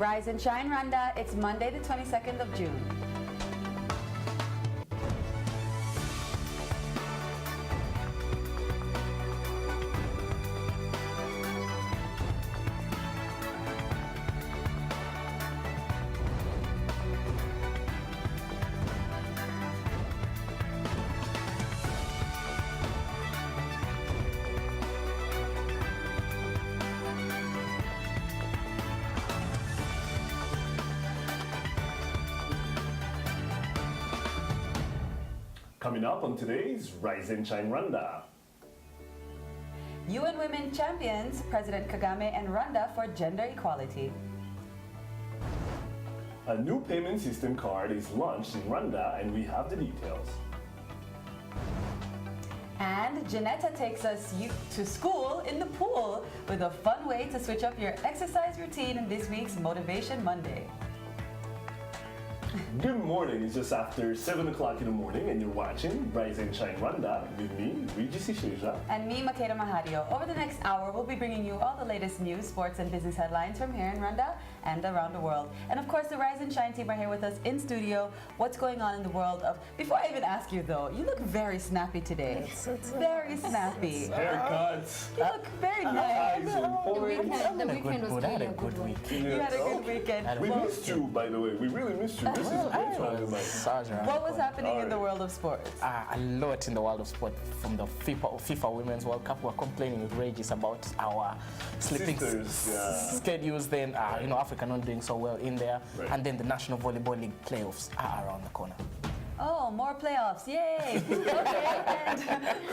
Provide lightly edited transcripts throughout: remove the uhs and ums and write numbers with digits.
Rise and Shine Rwanda. It's Monday the 22nd of June. Coming up on today's Rise and Shine Rwanda. UN Women champions President Kagame and Rwanda for gender equality. A new payment system card is launched in Rwanda and we have the details. And Janetta takes us to school in the pool with a fun way to switch up your exercise routine in this week's Motivation Monday. Good morning, it's just after 7 o'clock in the morning and you're watching Rise and Shine Rwanda with me, Regis Isheja. And me, Makeda Mahadio. Over the next hour, we'll be bringing you all the latest news, sports, and business headlines from here in Rwanda and around the world. And of course, the Rise and Shine team are here with us in studio. What's going on in the world of... Before I even ask you, though, you look very snappy today. Very snappy. Haircuts. You look very nice. The weekend was clearly a good week. You had a good weekend. We missed you, by the way. We really missed you. This is great to have you, Mike. What was happening in the world of sports? A lot in the world of sport. From the FIFA Women's World Cup, we're complaining with Regis about our sleeping schedules. Then, Africa not doing so well in there. Right. And then the National Volleyball League playoffs are around the corner. Oh, more playoffs, yay! Okay, and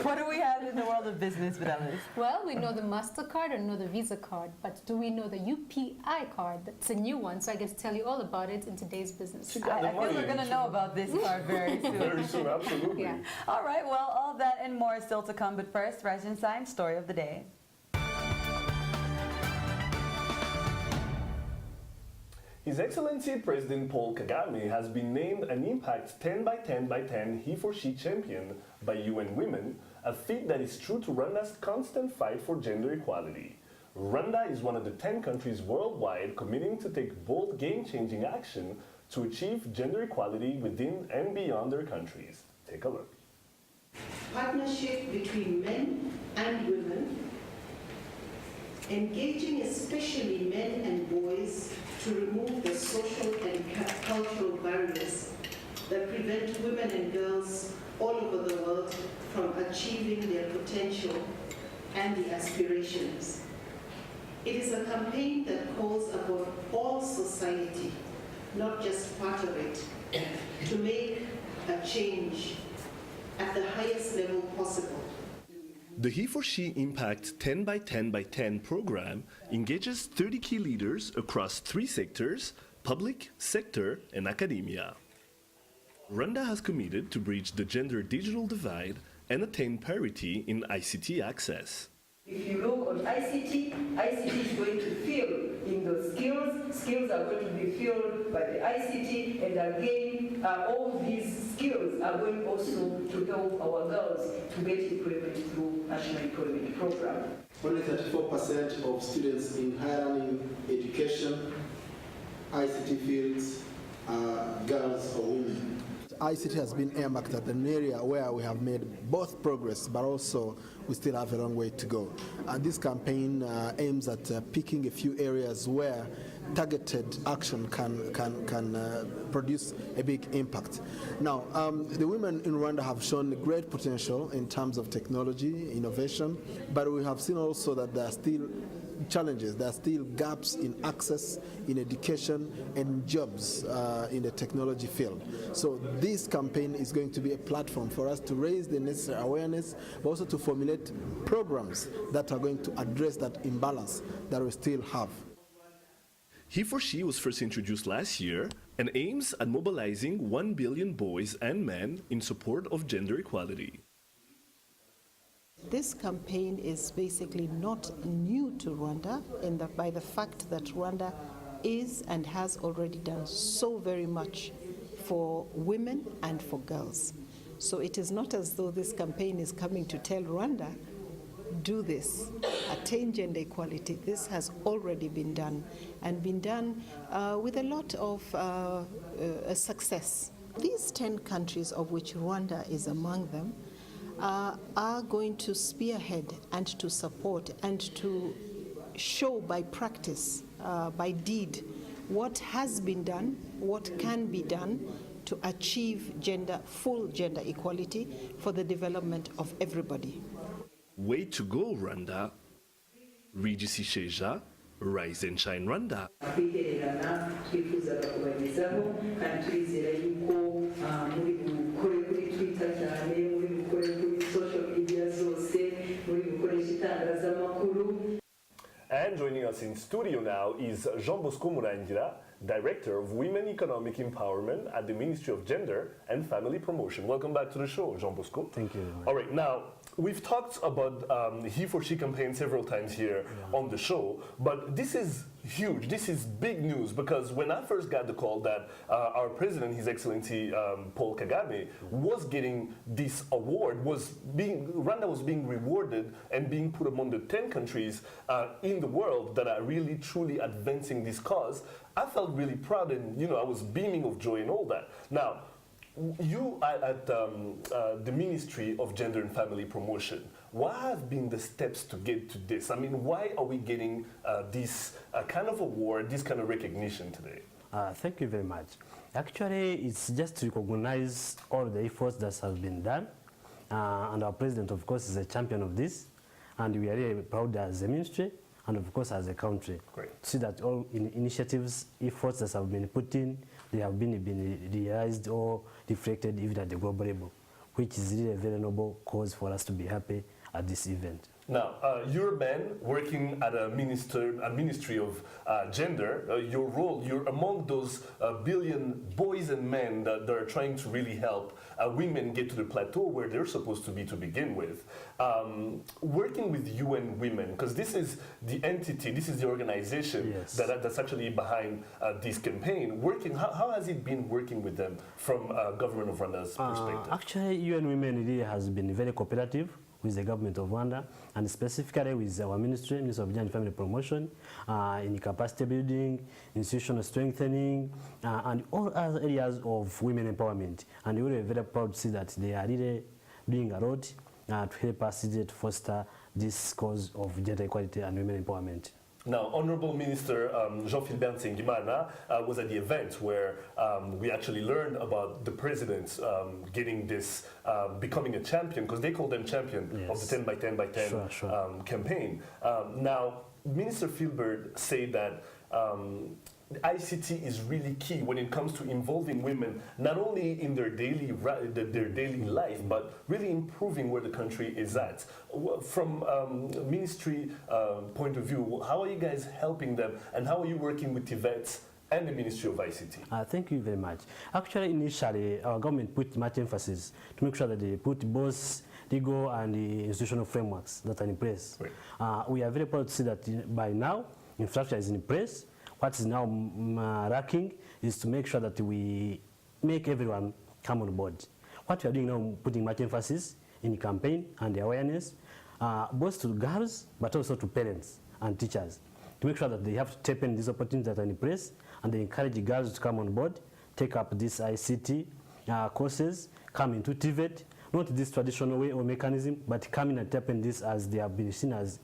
what do we have in the world of business, Fidelis? Well, we know the MasterCard and know the Visa card, but do we know the UPI card? That's a new one, so I guess tell you all about it in today's business. I feel we're going to know about this card very soon. Very soon, absolutely. Yeah. All right, well, all that and more is still to come, but first, Rise and Shine, story of the day. His Excellency President Paul Kagame has been named an Impact 10 by 10 by 10 he-for-she champion by UN Women, a feat that is true to Rwanda's constant fight for gender equality. Rwanda is one of the 10 countries worldwide committing to take bold game-changing action to achieve gender equality within and beyond their countries. Take a look. Partnership between men and women, engaging especially men and boys to remove the social and cultural barriers that prevent women and girls all over the world from achieving their potential and the aspirations. It is a campaign that calls upon all society, not just part of it, to make a change at the highest level possible. The He-for-She Impact 10 by 10 by 10 program engages 30 key leaders across 3 sectors: public, sector, and academia. Rwanda has committed to bridge the gender digital divide and attain parity in ICT access. If you look on ICT, ICT is going to fill in those skills. Skills are going to be filled by the ICT, and again, all these skills are going also to help our girls to get employment through National Employment Program. Only 34% of students in higher learning education, ICT fields, are girls or women. ICT has been earmarked as an area where we have made both progress, but also we still have a long way to go. And this campaign aims at picking a few areas where targeted action can produce a big impact. Now, the women in Rwanda have shown great potential in terms of technology, innovation, but we have seen also that there are still challenges. There are still gaps in access, in education, and jobs in the technology field. So this campaign is going to be a platform for us to raise the necessary awareness, but also to formulate programs that are going to address that imbalance that we still have. He-for-She was first introduced last year and aims at mobilizing 1 billion boys and men in support of gender equality. This campaign is basically not new to Rwanda, by the fact that Rwanda is and has already done so very much for women and for girls. So it is not as though this campaign is coming to tell Rwanda do this, attain gender equality, this has already been done, and been done with a lot of success. These 10 countries, of which Rwanda is among them, are going to spearhead and to support and to show by practice, by deed, what has been done, what can be done to achieve full gender equality for the development of everybody. Way to go, Rwanda. Regis Isheja, Rise and Shine Rwanda. kwihererana twifuzaga kubagezaho kandi turizera yuko muri bukore kuri Twitter cyane, muri bukore kuri social media zose, muri bukoresha itangazamakuru. And joining us in studio now is Jean Bosco Murangira, Director of Women Economic Empowerment at the Ministry of Gender and Family Promotion. Welcome back to the show, Jean Bosco. Thank you. All right, now, we've talked about He for She campaign several times here on the show, but this is huge. This is big news because when I first got the call that our president, His Excellency Paul Kagame, was getting this award, Rwanda was being rewarded and being put among the 10 countries in the world that are really truly advancing this cause, I felt really proud and I was beaming of joy and all that. Now, you at the Ministry of Gender and Family Promotion, what have been the steps to get to this? I mean, why are we getting this kind of award, this kind of recognition today? Thank you very much. Actually, it's just to recognize all the efforts that have been done. And our president, of course, is a champion of this. And we are really proud as a ministry and, of course, as a country. Great. To see that all initiatives, efforts that have been put in, they have been realized or reflected even at the global level, which is really a very noble cause for us to be happy at this event. Now, you're a man working at a Ministry of Gender. Your role, you're among those billion boys and men that are trying to really help women get to the plateau where they're supposed to be to begin with. Working with UN Women, because this is the entity, this is the organization that's actually behind this campaign. How has it been working with them from government of Rwanda's perspective? Actually, UN Women really has been very cooperative with the government of Rwanda, and specifically with our Ministry of Gender and Family Promotion, in capacity building, institutional strengthening, and all other areas of women empowerment. And we are very proud to see that they are really doing a lot to help us to foster this cause of gender equality and women empowerment. Now, Honorable Minister Jean-Philbert Nsengimana was at the event where we actually learned about the president getting this, becoming a champion, because they call them champion of the 10 by 10 by 10 campaign. Now, Minister Philbert said that ICT is really key when it comes to involving women, not only in their daily life, but really improving where the country is at. From ministry point of view, how are you guys helping them, and how are you working with TVET and the Ministry of ICT? Thank you very much. Actually, initially, our government put much emphasis to make sure that they put both legal and the institutional frameworks that are in place. We are very proud to see that by now, infrastructure is in place. What is now lacking is to make sure that we make everyone come on board. What we are doing now, putting much emphasis in the campaign and the awareness, both to girls, but also to parents and teachers, to make sure that they have to tap in these opportunities that are in place, and they encourage the girls to come on board, take up these ICT courses, come into TVET, not this traditional way or mechanism, but come in and tap in this as they have been seen as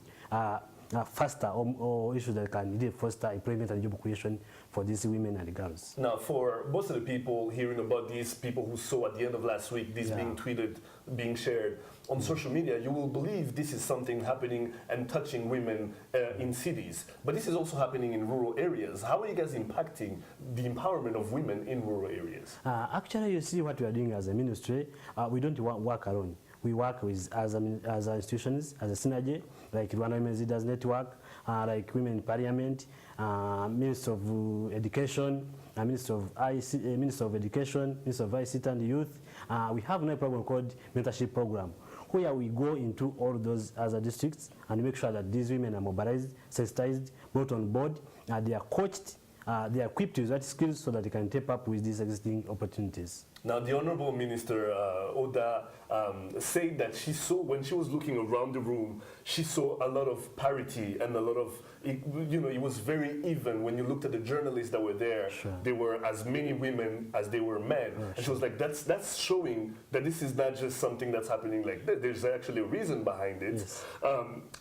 faster or issues that can really foster employment and job creation for these women and girls. Now, for most of the people hearing about these, people who saw at the end of last week this being tweeted, being shared on social media, you will believe this is something happening and touching women in cities. But this is also happening in rural areas. How are you guys impacting the empowerment of women in rural areas? Actually, you see what we are doing as a ministry, we don't work alone. We work with as institutions, as a synergy, like Rwanda Women's Leaders Network, like Women in Parliament, Minister of Education, Minister of Education, Minister of ICT and Youth. We have a program called Mentorship Program, where we go into all those other districts and make sure that these women are mobilized, sensitized, brought on board, they are coached, they are equipped with that skills so that they can take up with these existing opportunities. Now, the Honorable Minister Oda said that she saw, when she was looking around the room, she saw a lot of parity and a lot of, it was very even. When you looked at the journalists that were there, there were as many women as there were men. And she was like, that's showing that this is not just something that's happening like that. There's actually a reason behind it. Yes.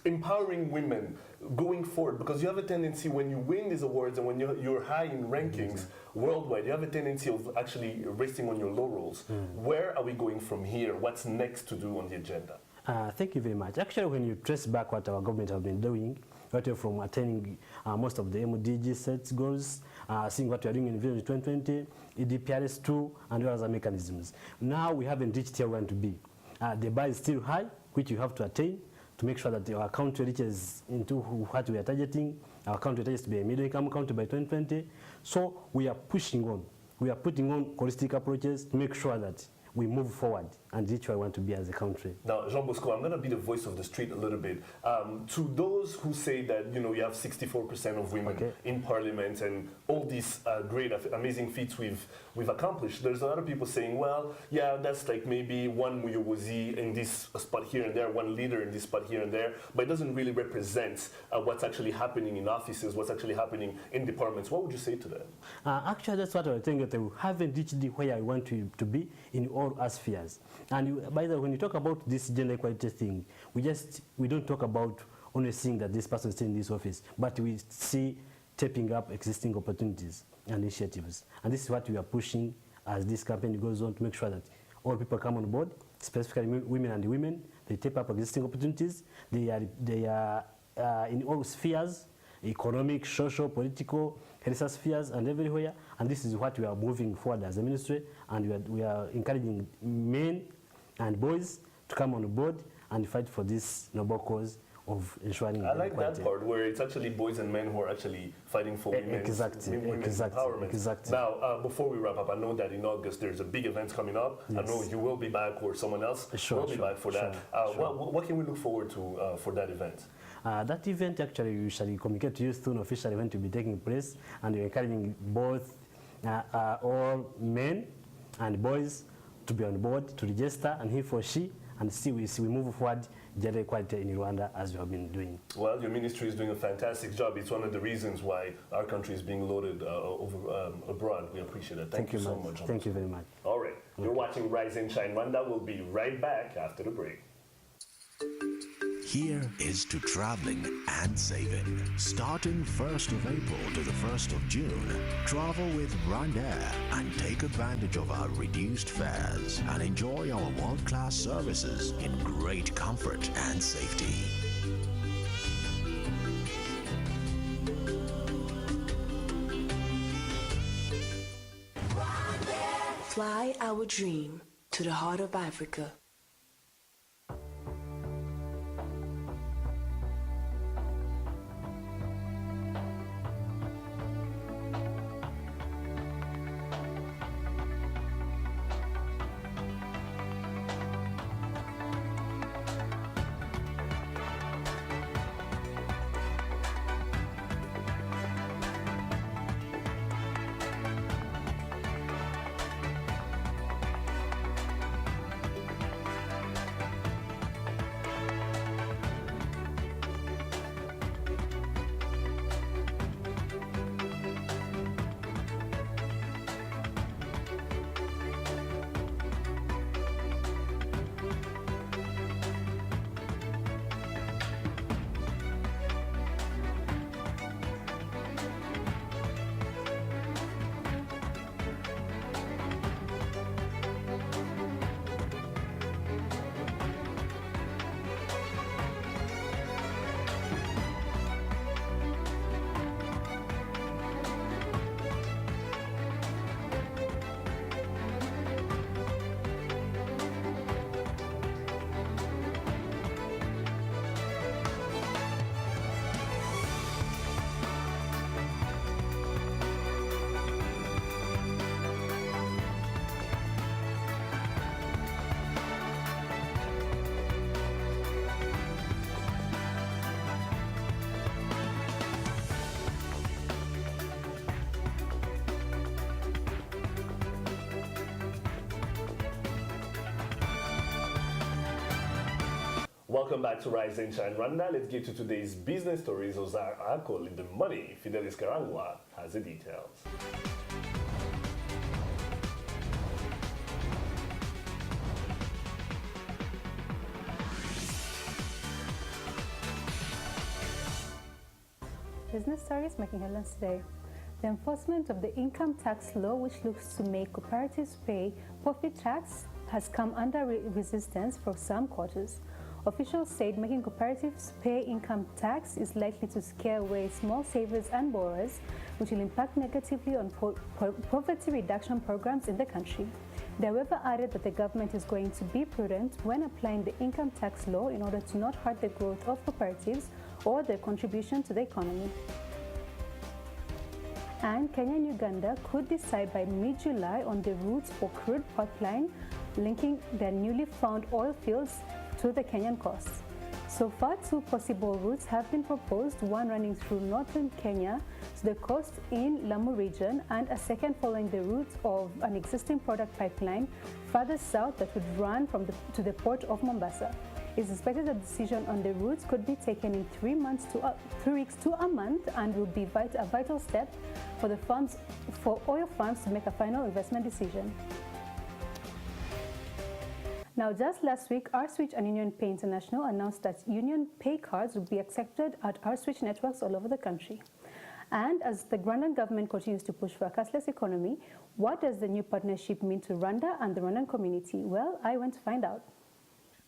Empowering women going forward, because you have a tendency when you win these awards and when you're high in rankings worldwide, you have a tendency of actually resting on your laurels. Where are we going from here? What's next to do on the agenda? Thank you very much. Actually, when you trace back what our government has been doing, right from attaining most of the MDG sets goals, seeing what we are doing in Vision 2020, EDPRS 2, and other mechanisms. Now we haven't reached where we want to be. The bar is still high, which you have to attain to make sure that our country reaches into what we are targeting. Our country targets to be a middle-income country by 2020. So we are pushing on. We are putting on holistic approaches to make sure that we move forward and reach where we want to be as a country. Now, Jean Bosco, I'm going to be the voice of the street a little bit. To those who say that, you have 64% of women in parliament and all these great, amazing feats we've accomplished, there's a lot of people saying, well, yeah, that's like maybe one Muyobozi in this spot here and there, one leader in this spot here and there, but it doesn't really represent what's actually happening in offices, what's actually happening in departments. What would you say to that? Actually, that's what I think, that we haven't reached where I want to be in all spheres. And by the way, when you talk about this gender equality thing, we don't talk about only seeing that this person is in this office, but we see tapping up existing opportunities and initiatives. And this is what we are pushing as this campaign goes on, to make sure that all people come on board, specifically women and women. They tap up existing opportunities. They are in all spheres, economic, social, political, health spheres, and everywhere. And this is what we are moving forward as a ministry, and we are encouraging men and boys to come on board and fight for this noble cause of ensuring like equality. that part where it's actually boys and men who are actually fighting for women's empowerment. Exactly. Now, before we wrap up, I know that in August there's a big event coming up. Yes. I know you will be back, or someone else will be back for that. What can we look forward to for that event? That event actually we shall communicate to you soon officially when to be taking place, and we're encouraging both all men and boys to be on board, to register, and he for she, and see we move forward gender equality in Rwanda as we have been doing. Well, your ministry is doing a fantastic job. It's one of the reasons why our country is being loaded abroad. We appreciate it. Thank you so much. Thank you very much. All right. You're watching Rise and Shine Rwanda. We'll be right back after the break. Here is to traveling and saving. Starting 1st of April to the 1st of June, travel with Rwanda and take advantage of our reduced fares and enjoy our world-class services in great comfort and safety. Fly our dream to the heart of Africa. Welcome back to Rise and Shine Rwanda. Let's get to today's business stories. Ozar Akol in the money. Fidelis Karangwa has the details. Business stories making headlines today. The enforcement of the income tax law, which looks to make cooperatives pay profit tax, has come under resistance for some quarters. Officials said making cooperatives pay income tax is likely to scare away small savers and borrowers, which will impact negatively on poverty reduction programs in the country. They, however, added that the government is going to be prudent when applying the income tax law in order to not hurt the growth of cooperatives or their contribution to the economy. And Kenya and Uganda could decide by mid-July on the routes for crude pipeline linking their newly found oil fields to the Kenyan coast. So far, two possible routes have been proposed, one running through northern Kenya to the coast in Lamu region, and a second following the route of an existing product pipeline further south that would run to the port of Mombasa. It's expected that a decision on the routes could be taken in 3 weeks to a month, and will be a vital step for oil farms to make a final investment decision. Now, just last week, R-Switch and Union Pay International announced that Union Pay cards would be accepted at R-Switch networks all over the country. And as the Rwandan government continues to push for a cashless economy, what does the new partnership mean to Rwanda and the Rwandan community? Well, I went to find out.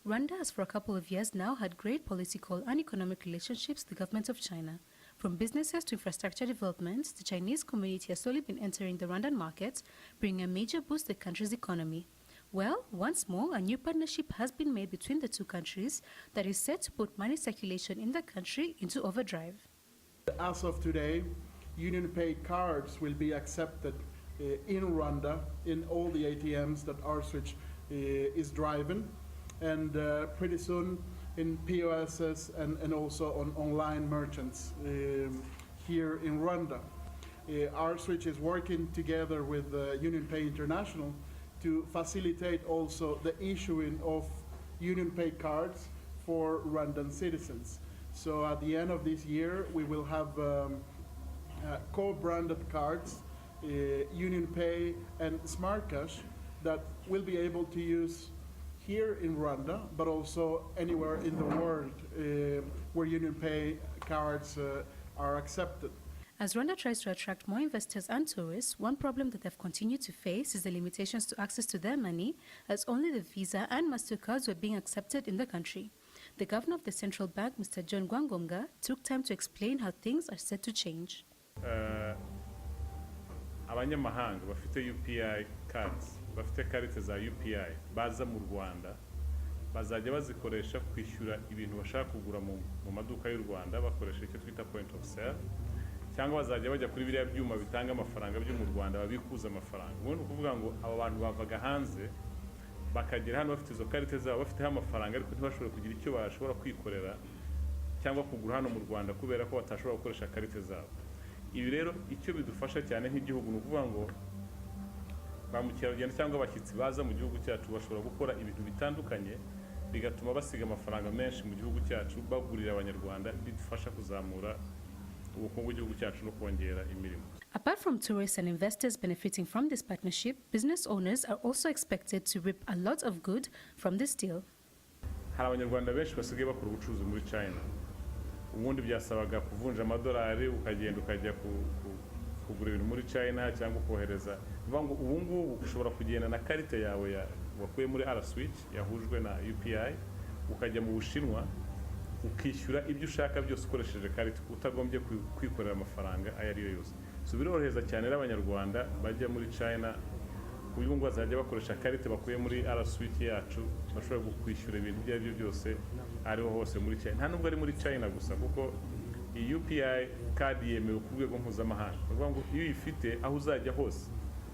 Rwanda has for a couple of years now had great political and economic relationships with the government of China. From businesses to infrastructure development, the Chinese community has slowly been entering the Rwandan market, bringing a major boost to the country's economy. Well, once more, a new partnership has been made between the two countries that is set to put money circulation in the country into overdrive. As of today, Union Pay cards will be accepted in Rwanda in all the ATMs that R-Switch is driving, and pretty soon in POSs and also on online merchants here in Rwanda. R-Switch is working together with Union Pay International to facilitate also the issuing of Union Pay cards for Rwandan citizens. So at the end of this year, we will have co-branded cards, Union Pay and Smart Cash, that will be able to use here in Rwanda, but also anywhere in the world where Union Pay cards are accepted. As Rwanda tries to attract more investors and tourists, one problem that they've continued to face is the limitations to access to their money, as only the Visa and MasterCards were being accepted in the country. The governor of the central bank, Mr. John Gwangomga, took time to explain how things are set to change. Abanyamahanga bafite UPI cards, bafite karite za UPI baza mu Rwanda bazajya bazikoresha kwishyura ibintu bashaka kugura mu maduka y'u Rwanda bakoresha icyo twita point of sale, cyangwa bazajya bajya kuri biriya byuma bitanga amafaranga byo mu Rwanda babikuza amafaranga. Ubundi kuvuga ngo abo bantu bavaga hanze bakagera hano bafite izo karite zabo bafiteho amafaranga, ariko ntibashobora kugira icyo bashobora kwikorera cyangwa kugura hano mu Rwanda kubera ko batashobora gukoresha karite zabo. Ibi rero icyo bidufasha cyane nk'igihugu ni ukuvuga ngo ba mukerarugendo cyangwa abashyitsi baza mu gihugu cyacu bashobora gukora ibintu bitandukanye bigatuma basiga amafaranga menshi mu gihugu cyacu bagurira abanyarwanda, bidufasha kuzamura ubukungu bw'igihugu cyacu no kongera imirimo. Apart from tourists and investors benefiting from this partnership, business owners are also expected to reap a lot of good from this deal. Hari abanyarwanda benshi basigaye bakora ubucuruzi muri China. Ubundi byasabaga kuvunja amadolari ukagenda ukajya kugura ibintu muri China cyangwa kohereza. Bivuga ngo ubu ngubu ushobora kugenda na karite yawe wakuye muri R-Switch yahujwe na UPI ukajya mu Bushinwa ukishyura ibyo ushaka byose ukoresheje karite utagombye kwikorera amafaranga ayo ari yo yose. So biroroheza cyane n'abanyarwanda bajya muri China kuburyo ngo bazajya bakoresha karite bakuye muri R-Switch yacu bashobora kwishyura ibintu ibyo ari byo byose ariho hose muri China. Nta nubwo ari muri China gusa kuko iyi UPI card yemewe ku rwego mpuzamahanga. Bivuga ngo iyo uyifite aho uzajya hose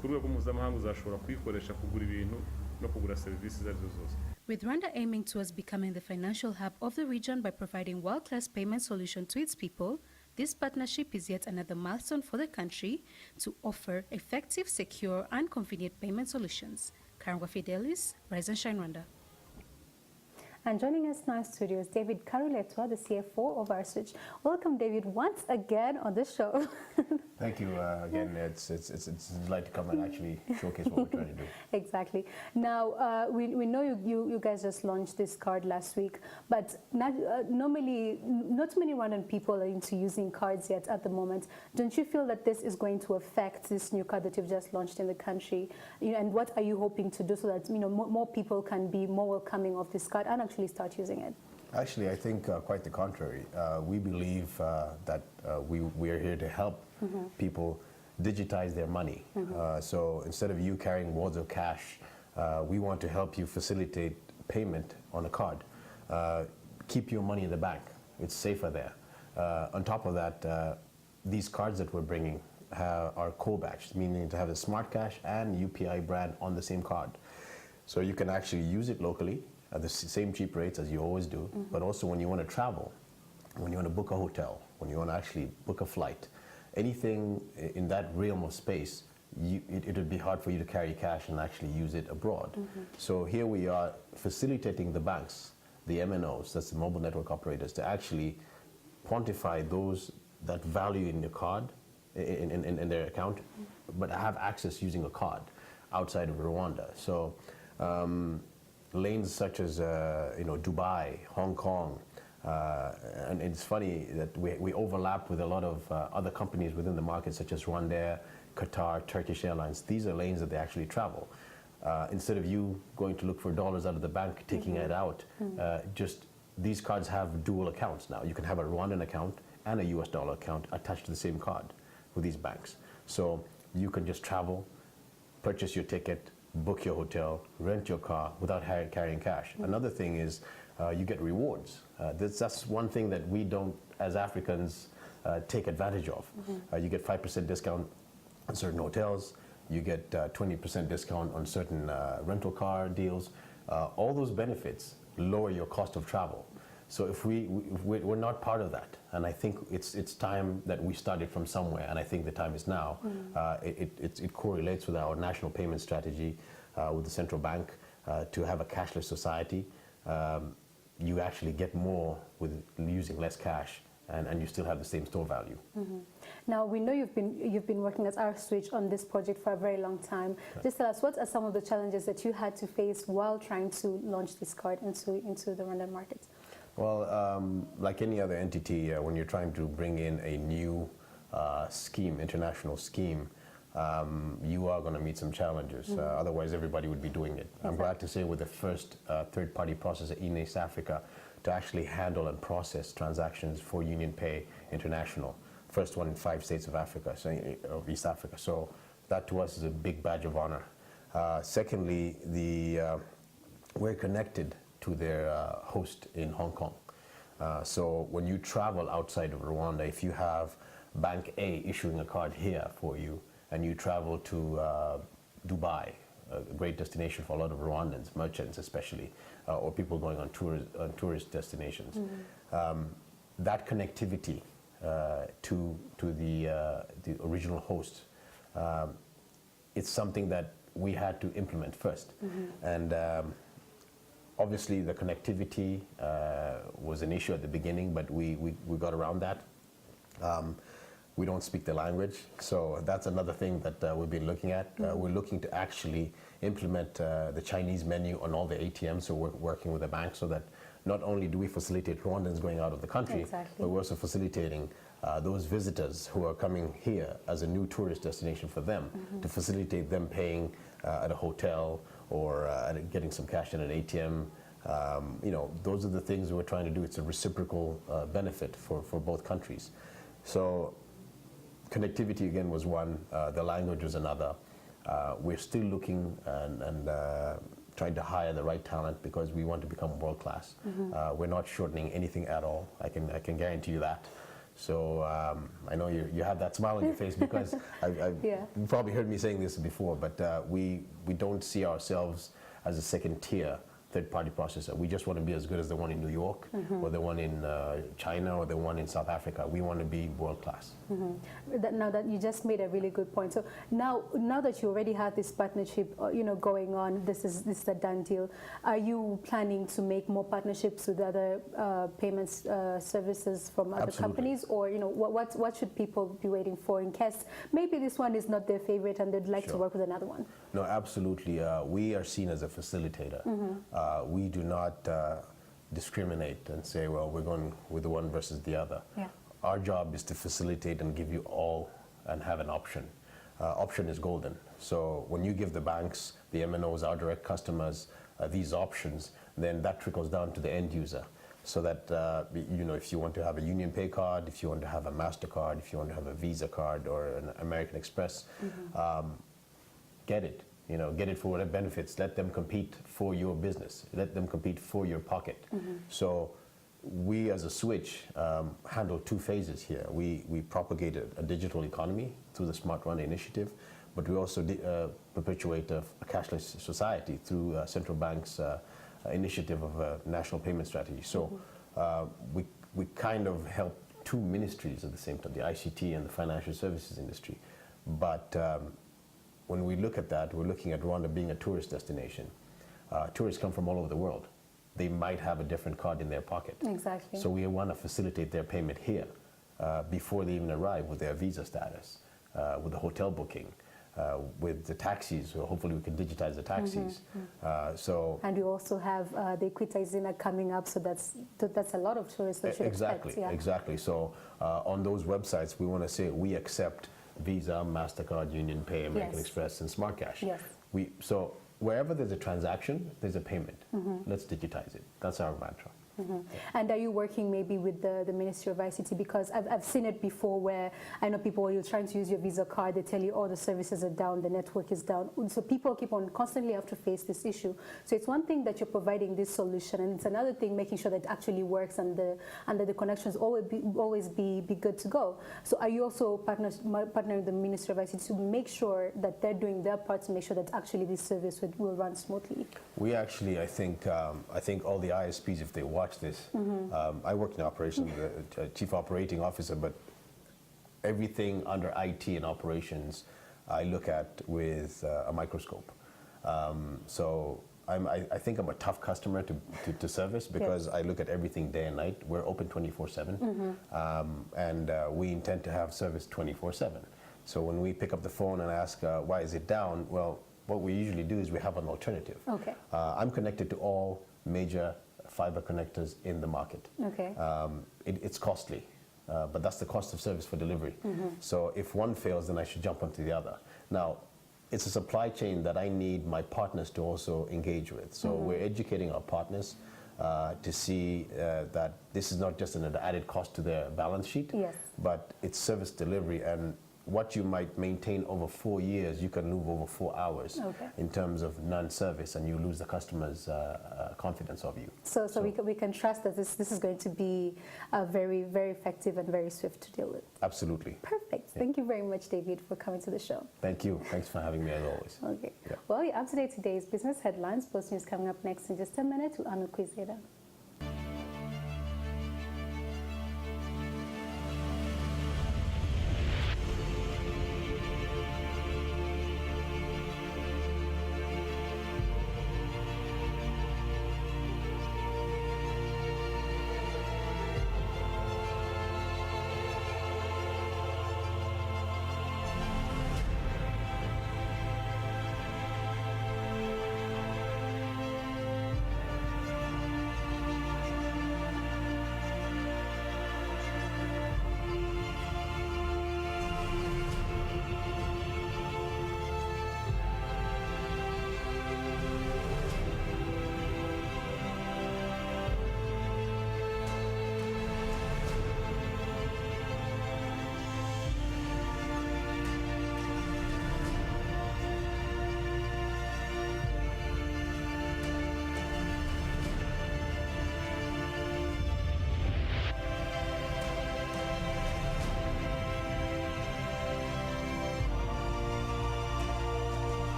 ku rwego mpuzamahanga uzashobora kuyikoresha kugura ibintu no kugura serivisi izo ari zo zose. With Rwanda aiming towards becoming the financial hub of the region by providing world-class payment solutions to its people, this partnership is yet another milestone for the country to offer effective, secure, and convenient payment solutions. Karangwa Fidelis, Rise and Shine Rwanda. And joining us now in studio is David Karuletwa, the CFO of R-Switch. Welcome, David, once again on the show. Thank you again. It's a delight to come and actually showcase what we're trying to do. Exactly. Now, we know you guys just launched this card last week, but normally not many Rwandan people are into using cards yet at the moment. Don't you feel that this is going to affect this new card that you've just launched in the country? And what are you hoping to do so that more people can be more welcoming of this card and actually start using it? Actually, I think quite the contrary. We believe that we are here to help people digitize their money. So instead of you carrying wads of cash, we want to help you facilitate payment on a card. Keep your money in the bank. It's safer there. On top of that, these cards that we're bringing are co-badged, meaning to have the Smart Cash and UPI brand on the same card. So you can actually use it locally at the same cheap rates as you always do, but also when you want to travel, when you want to book a hotel, when you want to actually book a flight, anything in that realm of space, it would be hard for you to carry cash and actually use it abroad. So here we are facilitating the banks, the MNOs, that's the mobile network operators, to actually quantify that value in your card, in their account, but have access using a card outside of Rwanda. So lanes such as Dubai, Hong Kong, and it's funny that we overlap with a lot of other companies within the market, such as Rwanda, Qatar, Turkish Airlines. These are lanes that they actually travel. Instead of you going to look for dollars out of the bank, taking it out, just these cards have dual accounts now. You can have a Rwandan account and a US dollar account attached to the same card with these banks. So you can just travel, purchase your ticket, book your hotel, rent your car without carrying cash. Another thing is you get rewards. That's one thing that we don't, as Africans, take advantage of. You get 5% discount on certain hotels. You get 20% discount on certain rental car deals. All those benefits lower your cost of travel. So if we're not part of that, and I think it's time that we started from somewhere, and I think the time is now. It correlates with our national payment strategy with the central bank to have a cashless society. You actually get more with using less cash, and you still have the same store value. Now, we know you've been working at R-Switch on this project for a very long time. Just tell us, what are some of the challenges that you had to face while trying to launch this card into the Rwandan market? Well, like any other entity, when you're trying to bring in a new scheme, international scheme, you are going to meet some challenges. Otherwise, everybody would be doing it. I'm glad to say we're the first third-party processor in East Africa to actually handle and process transactions for Union Pay International. First one in 5 states of Africa, of East Africa. So that to us is a big badge of honor. Secondly, we're connected to their host in Hong Kong. So when you travel outside of Rwanda, if you have Bank A issuing a card here for you, and you travel to Dubai, a great destination for a lot of Rwandans, merchants especially, or people going on tourist destinations, that connectivity to the original host, it's something that we had to implement first. And obviously, the connectivity was an issue at the beginning, but we got around that. We don't speak the language, so that's another thing that we've been looking at. We're looking to actually implement the Chinese menu on all the ATMs, so we're working with the bank so that not only do we facilitate Rwandans going out of the country, but we're also facilitating those visitors who are coming here as a new tourist destination for them, to facilitate them paying at a hotel or getting some cash in an ATM. Those are the things we're trying to do. It's a reciprocal benefit for both countries. So connectivity again was one, the language was another. We're still looking and trying to hire the right talent because we want to become world class. We're not shortening anything at all. I can guarantee you that. So I know you have that smile on your face because you've probably heard me saying this before, but we don't see ourselves as a second tier third-party processor. We just want to be as good as the one in New York or the one in China or the one in South Africa. We want to be world-class. Now that you just made a really good point. So now that you already have this partnership, going on, this is a done deal. Are you planning to make more partnerships with other payments services from other companies, or what should people be waiting for in case maybe this one is not their favorite and they'd like to work with another one? No, absolutely. We are seen as a facilitator. We do not discriminate and say, well, we're going with the one versus the other. Yeah. Our job is to facilitate and give you all and have an option. Option is golden. So when you give the banks, the MNOs, our direct customers, these options, then that trickles down to the end user. So that, if you want to have a Union Pay card, if you want to have a MasterCard, if you want to have a Visa card or an American Express, get it. Get it for what it benefits. Let them compete for your business. Let them compete for your pocket. So we as a switch handle two phases here. We propagated a digital economy through the Smart Rwanda initiative, but we also perpetuate a cashless society through central bank's initiative of a national payment strategy. So we kind of help two ministries at the same time, the ICT and the financial services industry. But when we look at that, we're looking at Rwanda being a tourist destination. Tourists come from all over the world. They might have a different card in their pocket. Exactly. So we want to facilitate their payment here before they even arrive with their visa status, with the hotel booking, with the taxis. So hopefully we can digitize the taxis. And you also have the Equitizina coming up, so that's a lot of tourists that should expect. Yeah. Exactly. So on those websites, we want to say we accept Visa, MasterCard, Union Pay, American Express, and Smart Cash. Yes. So wherever there's a transaction, there's a payment. Let's digitize it. That's our mantra. And are you working maybe with the Ministry of ICT? Because I've seen it before where I know people, you're trying to use your Visa card, they tell you, oh, the services are down, the network is down. So people keep on constantly have to face this issue. So it's one thing that you're providing this solution, and it's another thing making sure that it actually works and the connections always be good to go. So are you also partnering with the Ministry of ICT to make sure that they're doing their part to make sure that actually this service will run smoothly? We actually, I think all the ISPs, if they watch this. I work in operations, chief operating officer, but everything under IT and operations I look at with a microscope. So I think I'm a tough customer to service because I look at everything day and night. We're open 24/7, and we intend to have service 24/7. So when we pick up the phone and ask, why is it down? Well, what we usually do is we have an alternative. Okay. I'm connected to all major fiber connectors in the market. Okay. It's costly, but that's the cost of service for delivery. So if one fails, then I should jump onto the other. Now, it's a supply chain that I need my partners to also engage with. So we're educating our partners to see that this is not just an added cost to their balance sheet, but it's service delivery. And what you might maintain over 4 years, you can lose over 4 hours in terms of non-service, and you lose the customer's confidence of you. So we can trust that this is going to be very, very effective and very swift to deal with. Absolutely. Perfect. Yeah. Thank you very much, David, for coming to the show. Thank you. Thanks for having me as always. Okay. Yeah. Well, you're up to date today's business headlines. Post News coming up next in just a minute with Anu Kwizera.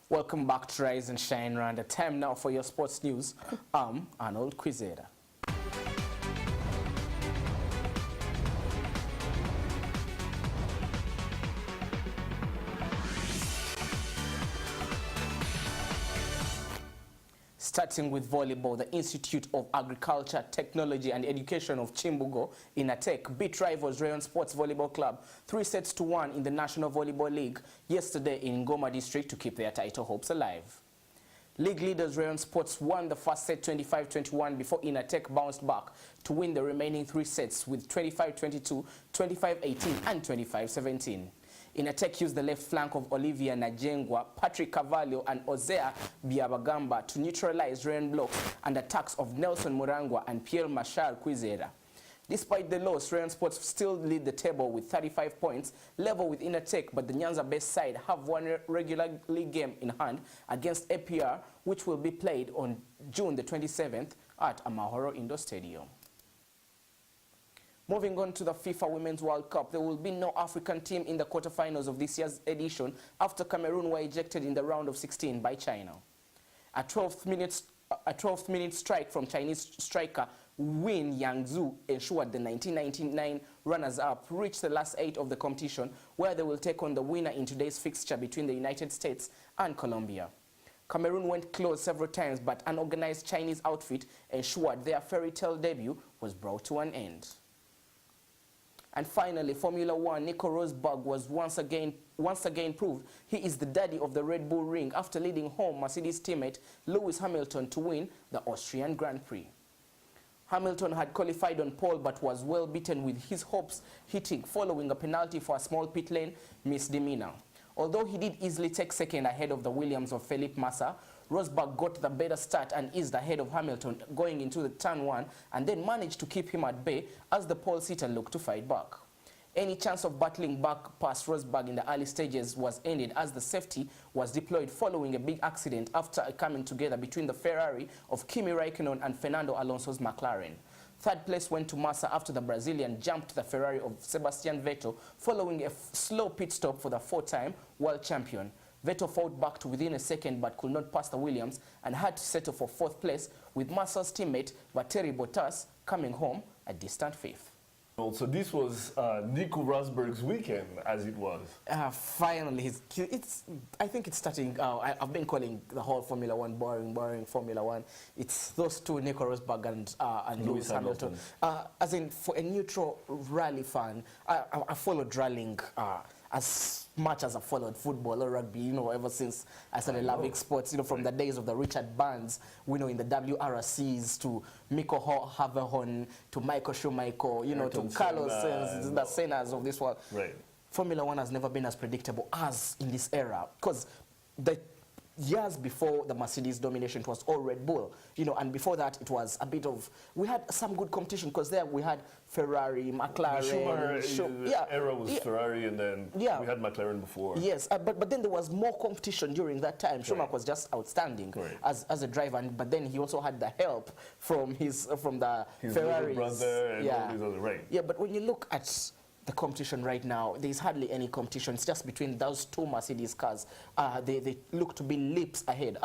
Welcome back to Rise and Shine Rwanda. Time now for your sports news. I'm Arnold Quizera. Starting with volleyball, the Institute of Agriculture, Technology and Education of Chimbugo, INATEC, beat rivals Rayon Sports Volleyball Club 3-1 in the National Volleyball League yesterday in Ngoma District to keep their title hopes alive. League leaders Rayon Sports won the first set 25-21 before INATEC bounced back to win the remaining 3 sets with 25-22, 25-18 and 25-17. INATEC used the left flank of Olivia Najengwa, Patrick Cavallo and Ozea Biabagamba to neutralize Rayon blocks and attacks of Nelson Murangwa and Pierre Machar Quizera. Despite the loss, Rayon Sports still lead the table with 35 points, level with INATEC, but the Nyanza-based side have one regular league game in hand against APR, which will be played on June the 27th at Amahoro Indoor Stadium. Moving on to the FIFA Women's World Cup, there will be no African team in the quarterfinals of this year's edition after Cameroon were ejected in the round of 16 by China. A 12th minute strike from Chinese striker Win Yangzhu ensured the 1999 runners-up reach the last 8 of the competition, where they will take on the winner in today's fixture between the United States and Colombia. Cameroon went close several times, but an organized Chinese outfit ensured their fairy tale debut was brought to an end. And finally, Formula One, Nico Rosberg was once again proved he is the daddy of the Red Bull ring after leading home Mercedes teammate Lewis Hamilton to win the Austrian Grand Prix. Hamilton had qualified on pole but was well beaten, with his hopes hitting following a penalty for a small pit lane misdemeanor. Although he did easily take second ahead of the Williams of Felipe Massa, Rosberg got the better start and eased ahead of Hamilton going into the turn 1, and then managed to keep him at bay as the pole sitter looked to fight back. Any chance of battling back past Rosberg in the early stages was ended as the safety was deployed following a big accident after a coming together between the Ferrari of Kimi Raikkonen and Fernando Alonso's McLaren. Third place went to Massa after the Brazilian jumped the Ferrari of Sebastian Vettel following a slow pit stop for the 4-time world champion. Vettel fought back to within a second but could not pass the Williams and had to settle for 4th place, with Massa's teammate Valtteri Bottas coming home a distant 5th. So this was Nico Rosberg's weekend, as it was. Finally, I think it's starting. I've been calling the whole Formula One boring Formula One. It's those two, Nico Rosberg and Lewis Hamilton. As in, for a neutral rally fan, I followed rallying as much as I followed football or rugby, ever since I started loving sports, from the days of the Richard Burns, in the WRCs, to Miko Haverhorn, to Michael Schumacher, to Carlos Sainz, the Sennas of this world. Right. Formula One has never been as predictable as in this era, because the years before the Mercedes domination, it was all Red Bull, and before that it was a bit of, we had some good competition, because there we had Ferrari, McLaren. The era was Ferrari, and then we had McLaren before. Yes, but then there was more competition during that time. Schumacher was just outstanding as a driver, but then he also had the help from his Ferraris. Brother and all these other, Yeah, but when you look at the competition right now, there's hardly any competition. It's just between those two Mercedes cars. They look to be leaps ahead.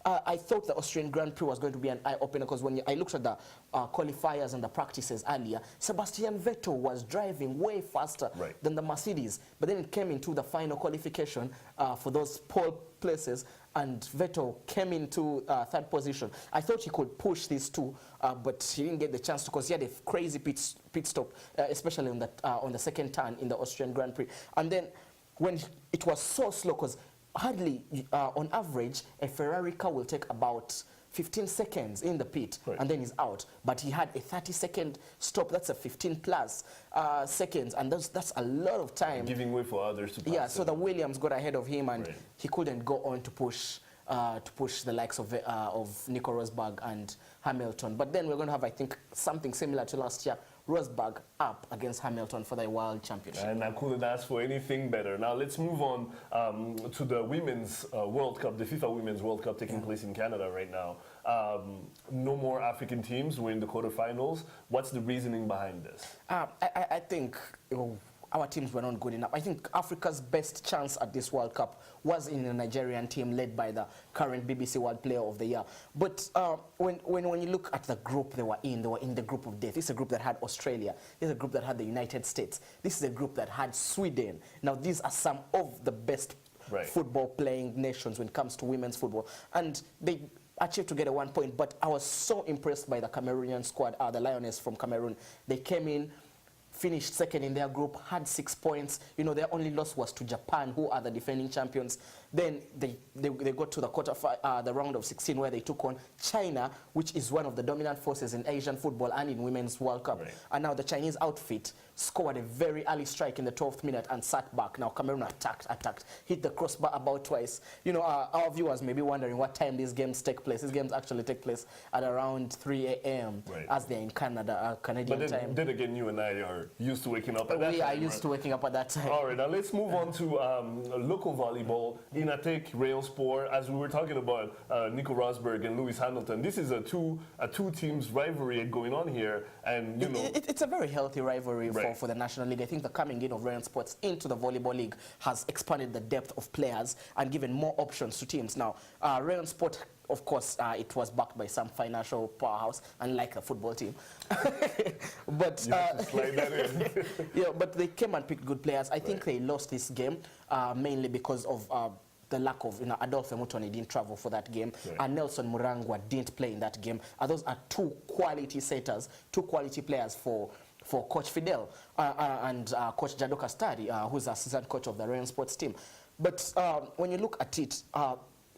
I thought the Austrian Grand Prix was going to be an eye-opener, because when I looked at the qualifiers and the practices earlier, Sebastian Vettel was driving way faster than the Mercedes. But then it came into the final qualification for those pole places, and Vettel came into 3rd position. I thought he could push these two, but he didn't get the chance, because he had a crazy pit stop, especially on the second turn in the Austrian Grand Prix. And then when it was so slow, because hardly, on average, a Ferrari car will take about 15 seconds in the pit, and then he's out. But he had a 30-second stop. That's a 15-plus seconds, and that's a lot of time. Giving way for others to pass. Yeah, so the Williams got ahead of him, and he couldn't go on to push the likes of Nico Rosberg and Hamilton. But then we're going to have, I think, something similar to last year. Rosberg up against Hamilton for the World Championship. And I couldn't ask for anything better. Now let's move on to the Women's World Cup, the FIFA Women's World Cup taking place in Canada right now. No more African teams. We're in the quarterfinals. What's the reasoning behind this? I think our teams were not good enough. I think Africa's best chance at this World Cup was in a Nigerian team led by the current BBC World Player of the Year. But when you look at the group they were in the group of death. This is a group that had Australia. This is a group that had the United States. This is a group that had Sweden. Now, these are some of the best football playing nations when it comes to women's football. And they achieved to get a 1 point, but I was so impressed by the Cameroonian squad, the Lioness from Cameroon. They came in, finished second in their group, had 6 points. You know, their only loss was to Japan, who are the defending champions. Then they got to the round of 16 where they took on China, which is one of the dominant forces in Asian football and in Women's World Cup. And now the Chinese outfit scored a very early strike in the 12th minute and sat back. Now Cameroon attacked, hit the crossbar about twice. You know, our viewers may be wondering what time these games take place. These games actually take place at around 3 a.m. as they're in Canada, Canadian time. But then again, you and I are used to waking up at that time. We are used to waking up at that time. All right, now let's move on to local volleyball. Inatek, Rayon Sport, as we were talking about Nico Rosberg and Lewis Hamilton. This is a two teams rivalry going on here, and you know it's a very healthy rivalry for the National League. I think the coming in of Rayon Sports into the volleyball league has expanded the depth of players and given more options to teams. Now, Rayon Sport, of course, it was backed by some financial powerhouse, unlike a football team. But you have to slide that in. yeah, but they came and picked good players. I think they lost this game mainly because of the lack of, Adolphe Mutoni didn't travel for that game, and Nelson Murangwa didn't play in that game. Those are two quality setters, two quality players for Coach Fidel and Coach Jado Kastari, who's the assistant coach of the Rayon Sports team. But when you look at it,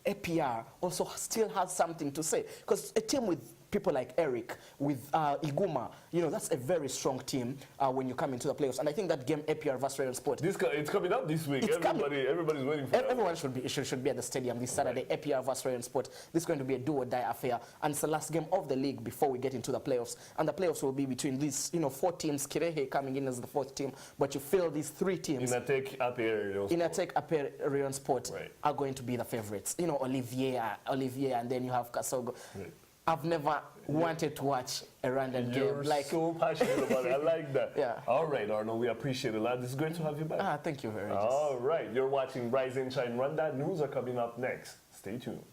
APR also still has something to say, because a team with people like Eric, with Iguma, that's a very strong team when you come into the playoffs. And I think that game, APR versus Rayon Sport, it's coming up this week. Everybody's waiting for it. Everyone should be at the stadium this Saturday. APR versus Rayon Sport. This is going to be a do-or-die affair, and it's the last game of the league before we get into the playoffs. And the playoffs will be between these, 4 teams. Kirehe coming in as the 4th team, but you feel these 3 teams. Inatek, APR, Rayon Sport are going to be the favorites. Olivier, and then you have Kasogo. I've never wanted to watch a Rwandan game. You're so passionate about it. I like that. Yeah. All right, Arnold, we appreciate it a lot. It's great to have you back. Thank you very much. All right, you're watching Rise and Shine Rwanda. News are coming up next. Stay tuned.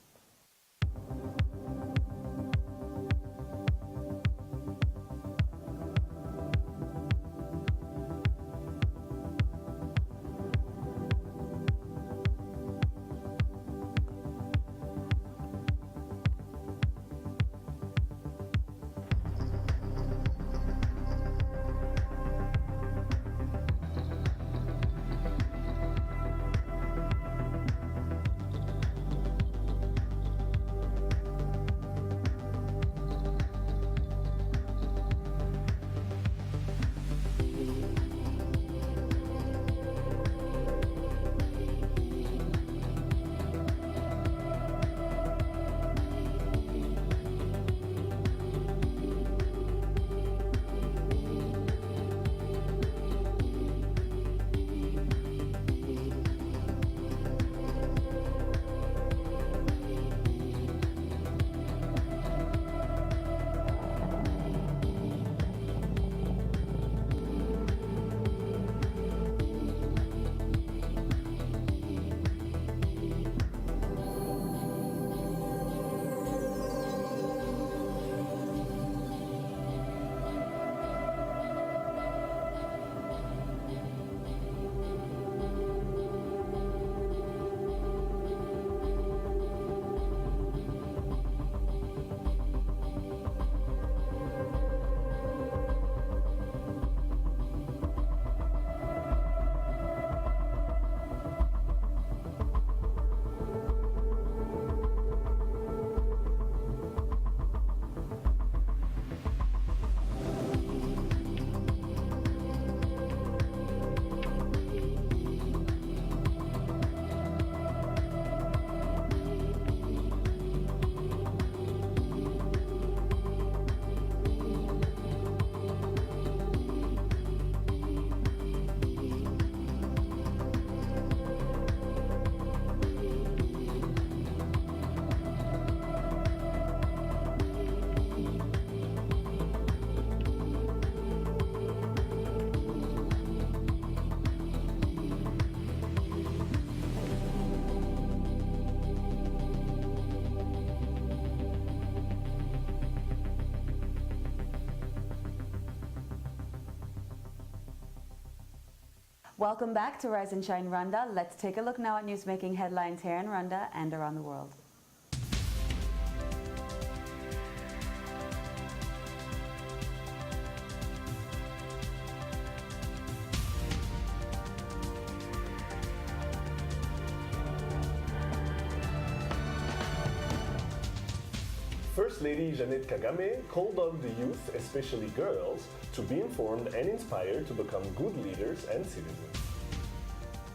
Welcome back to Rise and Shine Rwanda. Let's take a look now at newsmaking headlines here in Rwanda and around the world. First Lady Jeannette Kagame called on the youth, especially girls, to be informed and inspired to become good leaders and citizens.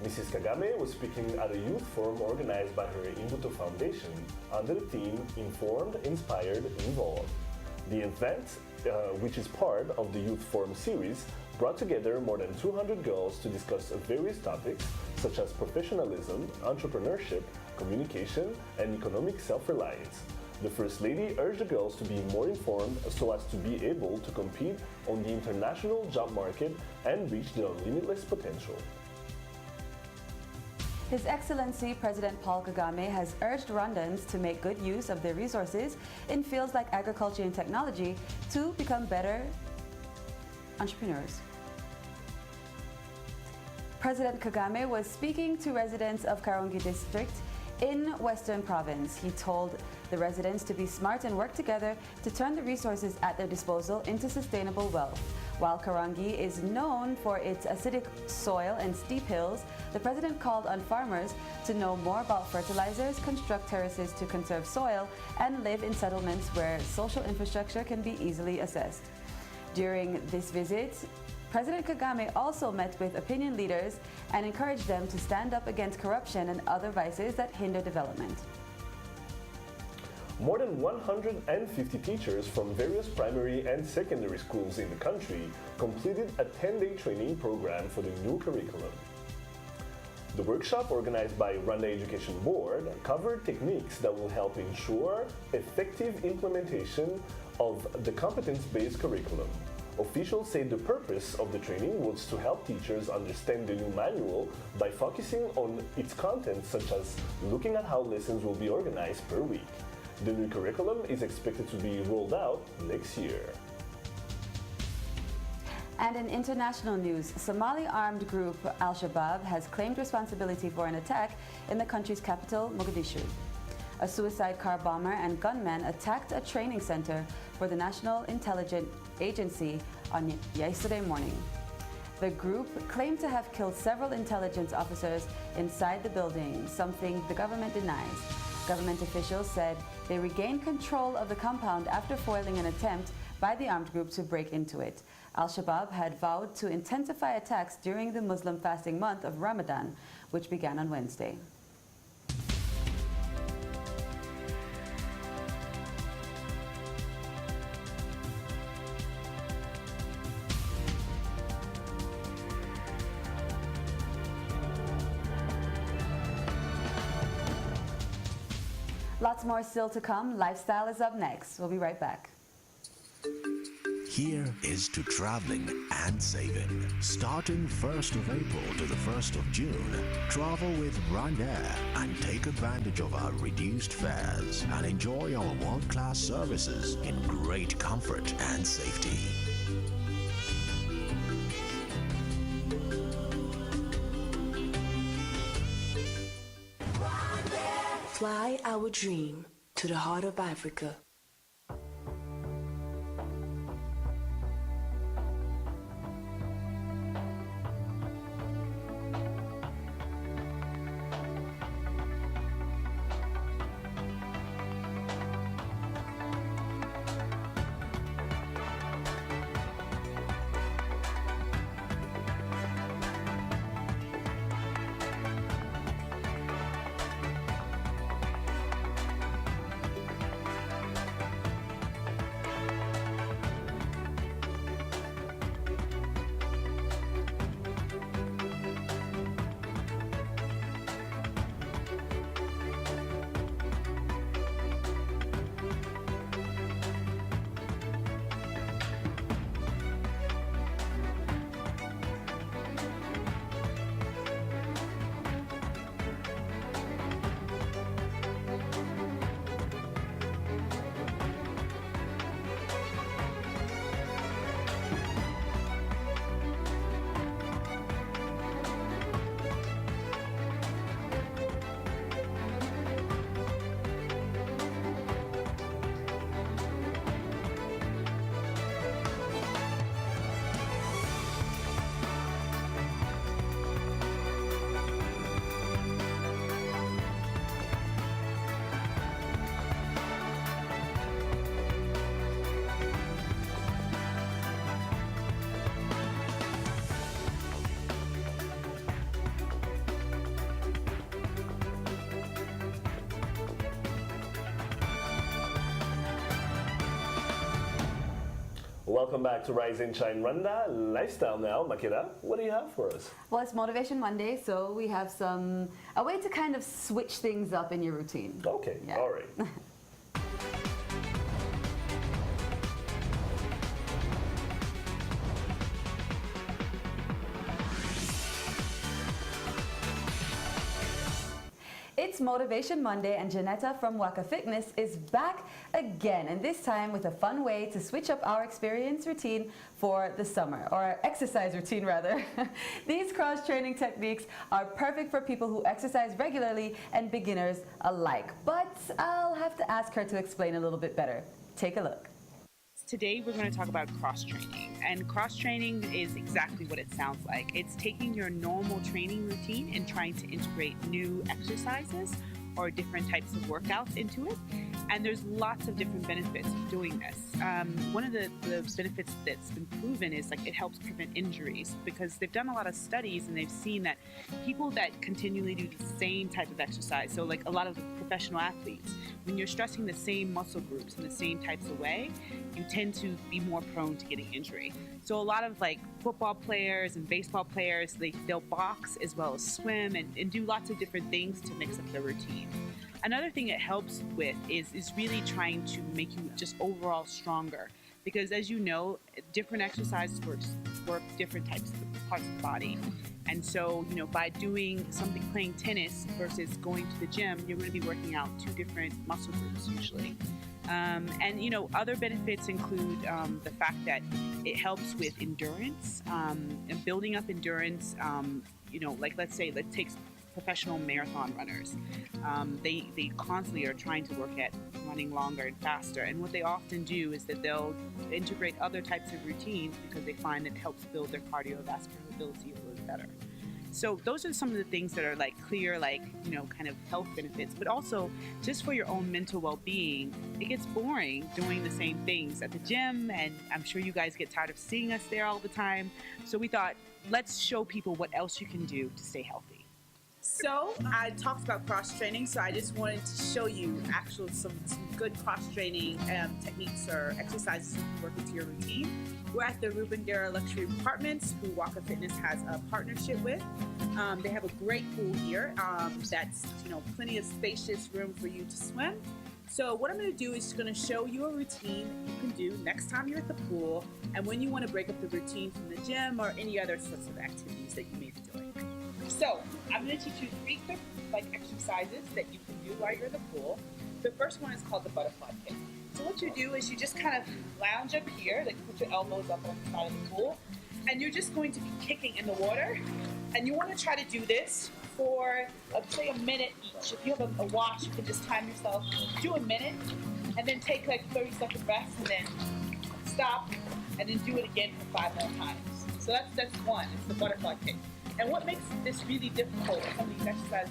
Mrs. Kagame was speaking at a youth forum organized by her Imbuto Foundation under the theme Informed, Inspired, Involved. The event, which is part of the Youth Forum series, brought together more than 200 girls to discuss various topics such as professionalism, entrepreneurship, communication, and economic self-reliance. The First Lady urged the girls to be more informed so as to be able to compete on the international job market and reach their limitless potential. His Excellency President Paul Kagame has urged Rwandans to make good use of their resources in fields like agriculture and technology to become better entrepreneurs. President Kagame was speaking to residents of Karongi district in Western Province. He told the residents to be smart and work together to turn the resources at their disposal into sustainable wealth. While Karongi is known for its acidic soil and steep hills, the president called on farmers to know more about fertilizers, construct terraces to conserve soil, and live in settlements where social infrastructure can be easily assessed. During this visit, President Kagame also met with opinion leaders and encouraged them to stand up against corruption and other vices that hinder development. More than 150 teachers from various primary and secondary schools in the country completed a 10-day training program for the new curriculum. The workshop, organized by Rwanda Education Board, covered techniques that will help ensure effective implementation of the competence-based curriculum. Officials say the purpose of the training was to help teachers understand the new manual by focusing on its content, such as looking at how lessons will be organized per week. The new curriculum is expected to be rolled out next year. And in international news, Somali armed group Al-Shabaab has claimed responsibility for an attack in the country's capital, Mogadishu. A suicide car bomber and gunmen attacked a training center for the National Intelligence Agency on yesterday morning. The group claimed to have killed several intelligence officers inside the building, something the government denies. Government officials said they regained control of the compound after foiling an attempt by the armed group to break into it. Al-Shabaab had vowed to intensify attacks during the Muslim fasting month of Ramadan, which began on Wednesday. Lots more still to come. Lifestyle is up next. We'll be right back. Here is to traveling and saving. Starting 1st of April to the 1st of June, travel with Rwanda and take advantage of our reduced fares and enjoy our world-class services in great comfort and safety. Fly our dream to the heart of Africa. Welcome back to Rise and Shine Rwanda Lifestyle now. Makeda, what do you have for us? Well, it's Motivation Monday, so we have a way to kind of switch things up in your routine. Okay, yeah. All right. It's Motivation Monday, and Janetta from Waka Fitness is back again, and this time with a fun way to switch up our experience routine for the summer, or our exercise routine rather. These cross-training techniques are perfect for people who exercise regularly and beginners alike, but I'll have to ask her to explain a little bit better. Take a look. Today we're going to talk about cross-training, and cross-training is exactly what it sounds like. It's taking your normal training routine and trying to integrate new exercises or different types of workouts into it, and there's lots of different benefits of doing this. One of the benefits that's been proven is like it helps prevent injuries, because they've done a lot of studies and they've seen that people that continually do the same type of exercise, so like a lot of the professional athletes, when you're stressing the same muscle groups in the same types of way, you tend to be more prone to getting injury. So a lot of like football players and baseball players, they'll box as well as swim and do lots of different things to mix up their routine. Another thing it helps with is really trying to make you just overall stronger, because as you know, different exercises work different types of parts of the body. And so, you know, by doing something, playing tennis versus going to the gym, you're going to be working out two different muscle groups usually. And, you know, other benefits include the fact that it helps with endurance and building up endurance. You know, like let's take professional marathon runners. They constantly are trying to work at running longer and faster. And what they often do is that they'll integrate other types of routines because they find that it helps build their cardiovascular ability a little better. So those are some of the things that are like clear, like, you know, kind of health benefits, but also just for your own mental well-being. It gets boring doing the same things at the gym, and I'm sure you guys get tired of seeing us there all the time. So we thought, let's show people what else you can do to stay healthy. So I talked about cross-training, so I just wanted to show you some good cross-training techniques or exercises you can work into your routine. We're at the Rwanda Luxury Apartments, who Waka Fitness has a partnership with. They have a great pool here that's, you know, plenty of spacious room for you to swim. So what I'm going to do is going to show you a routine you can do next time you're at the pool, and when you want to break up the routine from the gym or any other sorts of activities that you may be doing. So I'm going to teach you 3 quick exercises that you can do while you're in the pool. The first one is called the butterfly kick. So what you do is you just kind of lounge up here, like put your elbows up on the side of the pool, and you're just going to be kicking in the water. And you want to try to do this for, say, a minute each. If you have a watch, you can just time yourself. Do a minute, and then take like 30-second rest, and then stop, and then do it again for 5 more times. So that's one. It's the butterfly kick. And what makes this really difficult with some of these exercises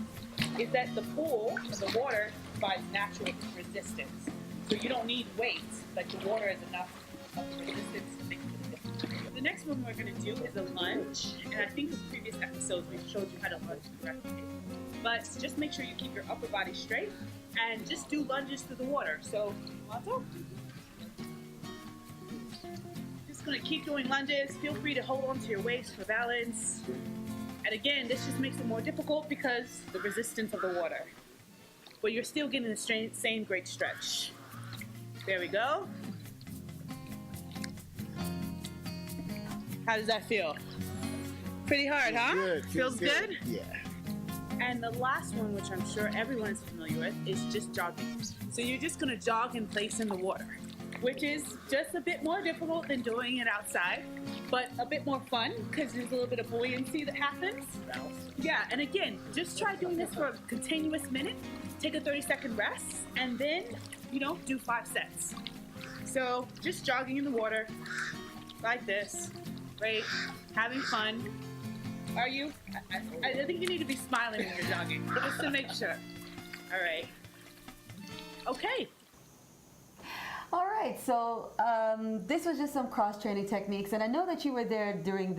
is that the pool, the water, provides natural resistance. So you don't need weights, like the water is enough of resistance to make it difficult. The next one we're going to do is a lunge, and I think in previous episodes we showed you how to lunge correctly. But just make sure you keep your upper body straight and just do lunges through the water. So, Mato? Just going to keep doing lunges. Feel free to hold on to your waist for balance. And again, this just makes it more difficult because the resistance of the water. But you're still getting the same great stretch. There we go. How does that feel? Pretty hard, huh? Good. Feels good? Yeah. And the last one, which I'm sure everyone is familiar with, is just jogging. So you're just gonna jog in place in the water, which is just a bit more difficult than doing it outside, but a bit more fun because there's a little bit of buoyancy that happens. Yeah, and again, just try doing this for a continuous minute, take a 30-second rest, and then, you know, do 5 sets. So just jogging in the water, like this, right? Having fun. Are you? I think you need to be smiling when you're jogging, just to make sure. All right. Okay. All right, so this was just some cross-training techniques, and I know that you were there during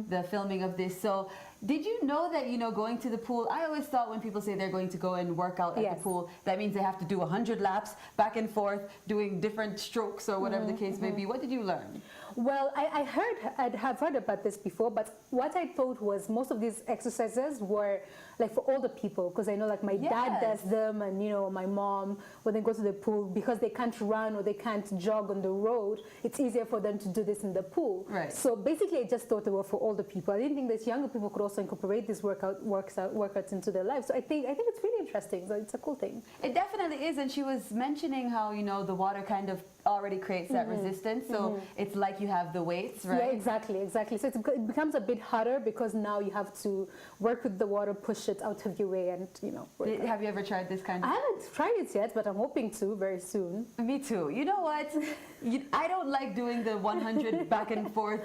the filming of this. So Did you know that, going to the pool, I always thought when people say they're going to go and work out at the pool, that means they have to do 100 laps back and forth, doing different strokes or whatever the case may be. What did you learn? Well, I'd have heard about this before, but what I thought was most of these exercises were like for older people, because I know like my dad does them, and my mom, when they go to the pool, because they can't run or they can't jog on the road, it's easier for them to do this in the pool. Right. So basically I just thought they were for older people. I didn't think that younger people could also incorporate these workouts into their lives. So I think it's really interesting. So it's a cool thing. It definitely is, and she was mentioning how the water kind of already creates that resistance, so it's like you have the weights, right? Yeah, exactly. So it becomes a bit harder because now you have to work with the water, push it out of your way, and Have you ever tried this kind of? I haven't tried it yet, but I'm hoping to very soon. Me too. You know what? I don't like doing the 100 back and forth,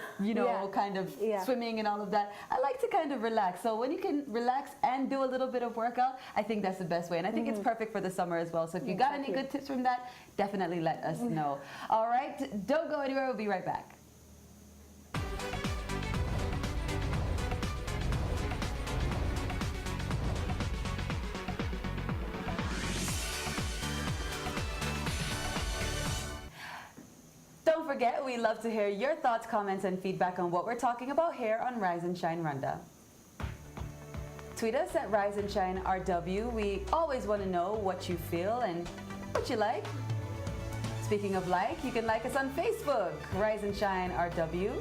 kind of swimming and all of that. I like to kind of relax. So when you can relax and do a little bit of workout, I think that's the best way. And I think it's perfect for the summer as well. So if you got any good tips from that, definitely let us know. All right, don't go anywhere. We'll be right back. Don't forget, we love to hear your thoughts, comments, and feedback on what we're talking about here on Rise and Shine Rwanda. Tweet us at Rise and Shine RW. We always want to know what you feel and what you like. Speaking of like, you can like us on Facebook, Rise and Shine RW.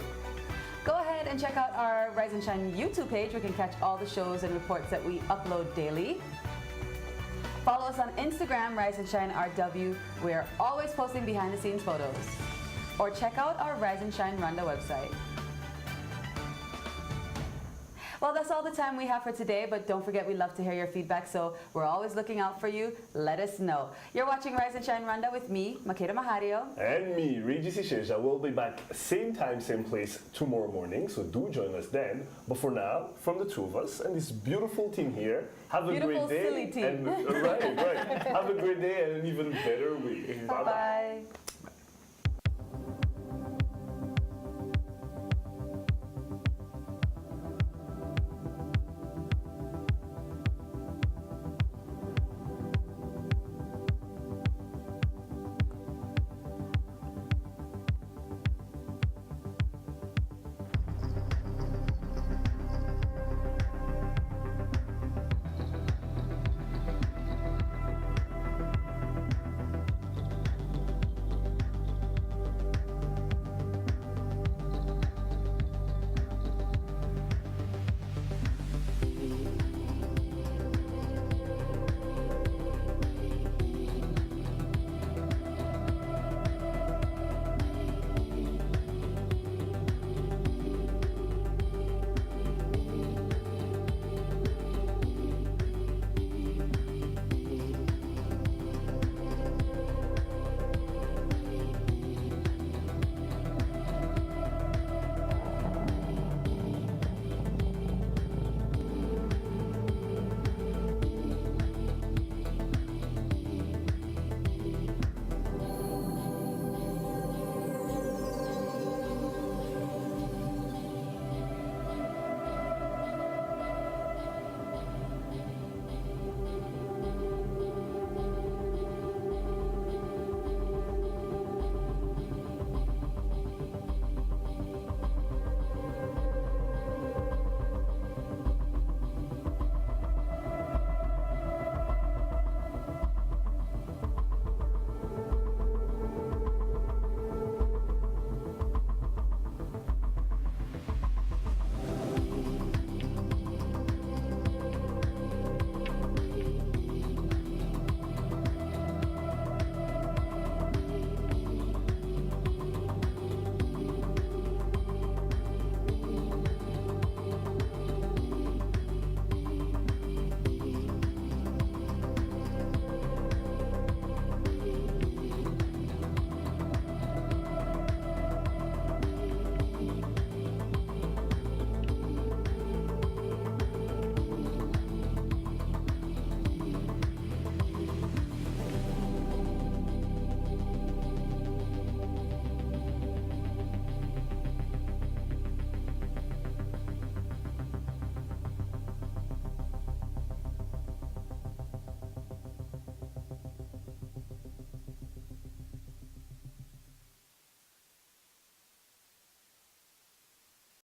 Go ahead and check out our Rise and Shine YouTube page. We can catch all the shows and reports that we upload daily. Follow us on Instagram, Rise and Shine RW. We are always posting behind the scenes photos. Or check out our Rise and Shine Rwanda website. Well, that's all the time we have for today, but don't forget we love to hear your feedback, so we're always looking out for you. Let us know. You're watching Rise and Shine Rwanda with me, Makeda Mahario. And me, Regis Isheja. We'll be back same time, same place tomorrow morning, so do join us then. But for now, from the two of us and this beautiful team here, have a great day. Silly team. And, right. Have a great day and an even better week. Bye-bye.